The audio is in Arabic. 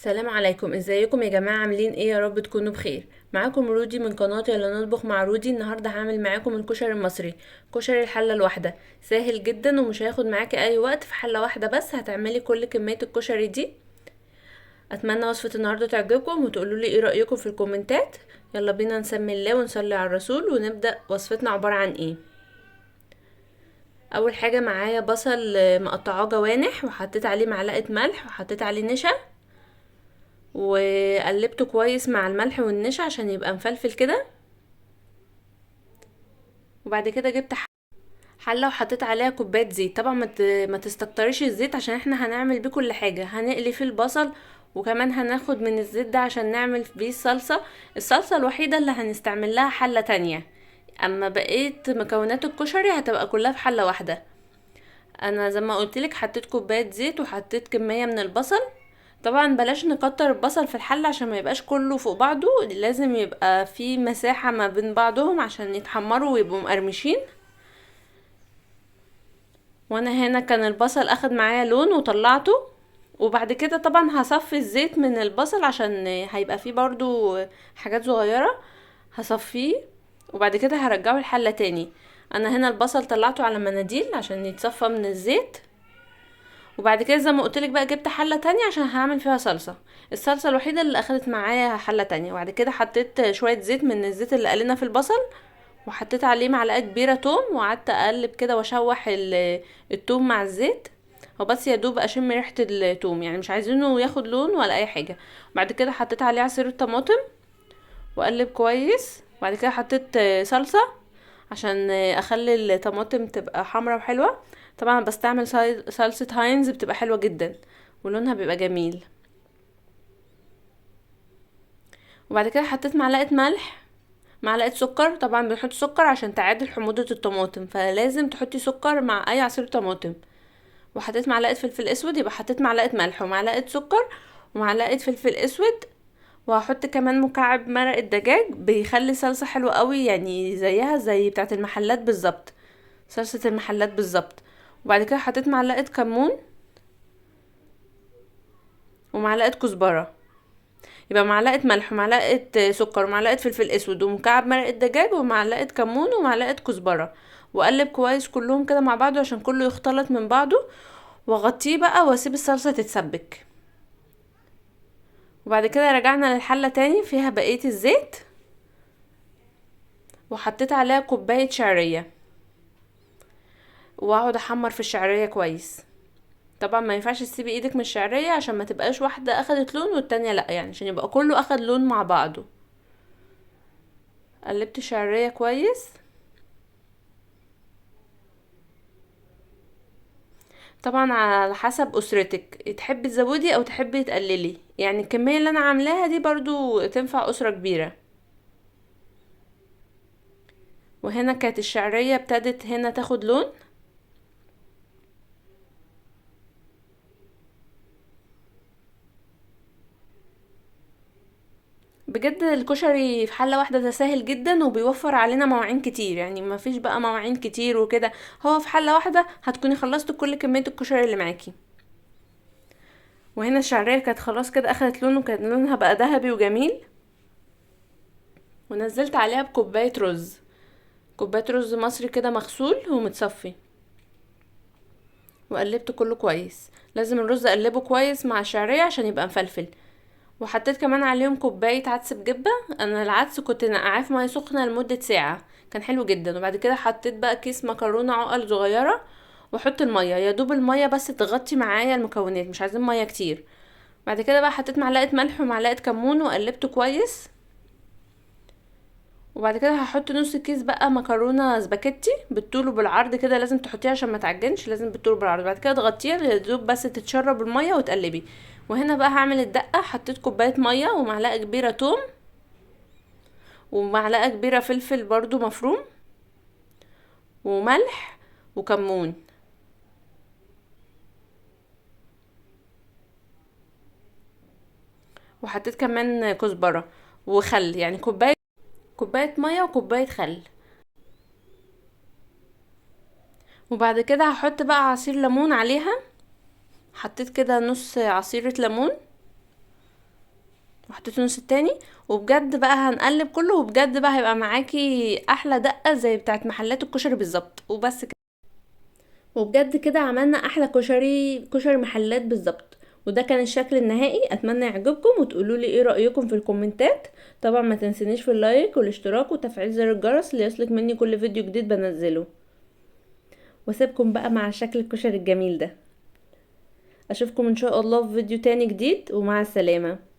السلام عليكم، ازيكم يا جماعة؟ عاملين ايه؟ يا رب تكونوا بخير. معاكم رودي من قناة يلا نطبخ مع رودي. النهاردة هعمل معاكم الكشري المصري، كشري الحلة الواحدة. سهل جدا ومش هياخد معاكي اي وقت، في حلة واحدة بس هتعملي كل كمية الكشري دي. اتمنى وصفة النهاردة تعجبكم وتقولوا لي ايه رأيكم في الكومنتات. يلا بينا نسمي الله ونصلي على الرسول ونبدأ. وصفتنا عبارة عن ايه؟ اول حاجة معايا بصل مقطعاه جوانح، وحطيت عليه معلقة ملح، وحطيت عليه نشا، وقلبته كويس مع الملح والنشا عشان يبقى مفلفل كده. وبعد كده جبت حله وحطيت عليها كوبايه زيت. طبعا ما تستكتريش الزيت عشان احنا هنعمل بيه كل حاجه، هنقلي فيه البصل، وكمان هناخد من الزيت ده عشان نعمل بيه الصلصه. الصلصه الوحيده اللي هنستعمل لها حله تانية، اما بقيت مكونات الكشري هتبقى كلها في حله واحده. انا زي ما قلتلك حطيت كوبايه زيت وحطيت كميه من البصل. طبعا بلاش نكتر البصل في الحله عشان ما يبقاش كله فوق بعضه، لازم يبقى في مساحه ما بين بعضهم عشان يتحمروا ويبقوا مقرمشين. وانا هنا كان البصل اخد معايا لون وطلعته. وبعد كده طبعا هصفي الزيت من البصل عشان هيبقى فيه برضو حاجات صغيرة، هصفيه. وبعد كده هرجعه الحلة تاني. انا هنا البصل طلعته على مناديل عشان يتصفى من الزيت. وبعد كده زي ما قلتلك بقى جبت حلة تانية عشان هعمل فيها صلصة. الصلصة الوحيدة اللي اخدت معايا حلة تانية. وبعد كده حطيت شوية زيت من الزيت اللي قلنا في البصل، وحطيت عليه معلقه كبيره توم، وقعدت اقلب كده واشوح التوم مع الزيت. هو بس يا دوب اشم ريحه التوم، يعني مش عايزينه ياخد لون ولا اي حاجه. بعد كده حطيت عليه عصير الطماطم واقلب كويس. بعد كده حطيت صلصه عشان اخلي الطماطم تبقى حمرا وحلوه. طبعا بستعمل صلصه هاينز، بتبقى حلوه جدا ولونها بيبقى جميل. وبعد كده حطيت معلقه ملح، معلقه سكر. طبعا بنحط سكر عشان تعادل حموضه الطماطم، فلازم تحطي سكر مع اي عصير طماطم. وحطيت معلقه فلفل اسود، يبقى حطيت معلقه ملح ومعلقه سكر ومعلقه فلفل اسود. وهحط كمان مكعب مرق الدجاج، بيخلي صلصه حلوه قوي، يعني زيها زي بتاعه المحلات بالظبط، صلصه المحلات بالظبط. وبعد كده حطيت معلقه كمون ومعلقه كزبره. يبقى معلقه ملح ومعلقه سكر ومعلقه فلفل اسود ومكعب مرق الدجاج ومعلقه كمون ومعلقه كزبره. واقلب كويس كلهم كده مع بعضه عشان كله يختلط من بعضه. واغطيه بقى واسيب الصلصه تتسبك. وبعد كده رجعنا للحله تاني فيها بقيه الزيت، وحطيت عليها كوبايه شعريه، واقعد احمر في الشعريه كويس. طبعا ما ينفعش تسيبي ايدك من الشعريه عشان ما تبقاش واحده اخدت لون والتانية لا، يعني عشان يبقى كله اخد لون مع بعضه. قلبت الشعريه كويس. طبعا على حسب اسرتك، تحبي تزودي او تحبي تقللي، يعني الكميه اللي انا عاملاها دي برضو تنفع اسره كبيره. وهنا كانت الشعريه ابتدت هنا تاخد لون. بجد الكشري في حله واحده ده سهل جدا وبيوفر علينا مواعين كتير، يعني ما فيش بقى مواعين كتير وكده. هو في حله واحده هتكوني خلصت كل كميه الكشري اللي معاكي. وهنا الشعريه كانت خلاص كده اخدت لون، وكان لونها بقى ذهبي وجميل. ونزلت عليها بكوبايه رز، كوبايه رز مصري كده مغسول ومتصفي. وقلبت كله كويس. لازم الرز اقلبه كويس مع الشعريه عشان يبقى مفلفل. وحطيت كمان عليهم كوبايه عدس بجبه. انا العدس كنت نقعاه في ميه سخنه لمده ساعه، كان حلو جدا. وبعد كده حطيت بقى كيس مكرونه عقل صغيره، واحط الميه يا دوب الميه بس تغطي معايا المكونات، مش عايزين ميه كتير. بعد كده بقى حطيت معلقه ملح ومعلقه كمون وقلبته كويس. وبعد كده هحط نص كيس بقى مكرونه سباكيتي بالطول وبالعرض كده، لازم تحطيها عشان ما تعجنش، لازم بالطول وبالعرض. بعد كده تغطيها يا دوب بس تتشرب الميه وتقلبي. وهنا بقى هعمل الدقه. حطيت كوبايه ميه ومعلقه كبيره توم ومعلقه كبيره فلفل برضو مفروم وملح وكمون. وحطيت كمان كزبره وخل، يعني كوبايه ميه وكوبايه خل. وبعد كده هحط بقى عصير ليمون عليها. حطيت كده نص عصيرة ليمون. وحطيت النص التاني. وبجد بقى هنقلب كله، وبجد بقى هيبقى معاكي احلى دقة زي بتاعت محلات الكشري بالظبط. وبس كده، وبجد كده عملنا احلى كشري محلات بالظبط. وده كان الشكل النهائي. اتمنى يعجبكم وتقولوا لي ايه رأيكم في الكومنتات. طبعا ما تنسونيش في اللايك والاشتراك وتفعيل زر الجرس ليصلك مني كل فيديو جديد بنزله. واسيبكم بقى مع شكل الكشري الجميل ده. اشوفكم ان شاء الله في فيديو تاني جديد، ومع السلامة.